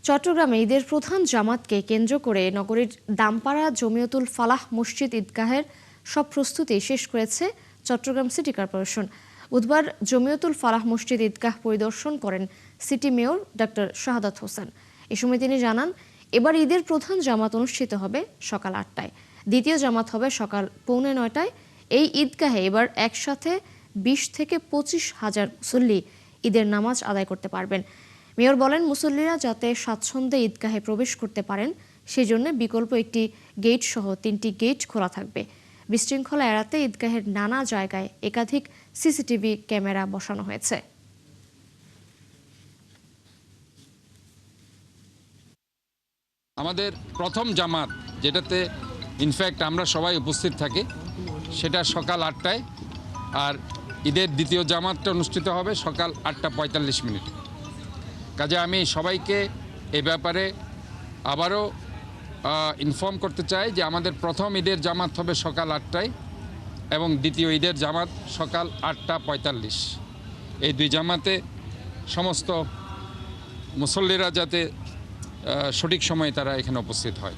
চট্টগ্রামে ঈদের প্রধান জামাতকে কেন্দ্র করে নগরীর দামপাড়া জমিয়তুল ফালাহ মসজিদ ঈদগাহের সব প্রস্তুতি শেষ করেছে চট্টগ্রাম সিটি কর্পোরেশন। বুধবার জমিয়তুল ফালাহ মসজিদ ঈদগাহ পরিদর্শন করেন city mayor doctor Shahadat Hossain. এ সময় তিনি জানান, এবার ঈদের প্রধান জামাত অনুষ্ঠিত হবে সকাল ৮টায়, দ্বিতীয় জামাত হবে সকাল 8:45টায়। এই ঈদগাহে এবার একসাথে 20 থেকে 25 হাজার মুসল্লি ঈদের নামাজ আদায় করতে পারবেন। মেয়র বলেন, মুসল্লিরা যাতে স্বাচ্ছন্দ্যে ঈদগাহে প্রবেশ করতে পারেন সেজন্য বিকল্প একটি গেট সহ 3টি গেট খোলা থাকবে। বিশৃঙ্খলা এড়াতে ঈদগাহের নানা জায়গায় একাধিক সিসিটিভি ক্যামেরা বসানো হয়েছে। আমাদের প্রথম জামাত, যেটাতে ইনফ্যাক্ট আমরা সবাই উপস্থিত থাকি, সেটা সকাল ৮টায়, আর ঈদের দ্বিতীয় জামাতটা অনুষ্ঠিত হবে সকাল 8:45। কাজে আমি সবাইকে এ ব্যাপারে আবারও ইনফর্ম করতে চাই যে আমাদের প্রথম ঈদের জামাত হবে সকাল ৮টায় এবং দ্বিতীয় ঈদের জামাত সকাল 8:45। এই দুই জামাতে সমস্ত মুসল্লিরা যাতে সঠিক সময়ে তারা এখানে উপস্থিত হয়।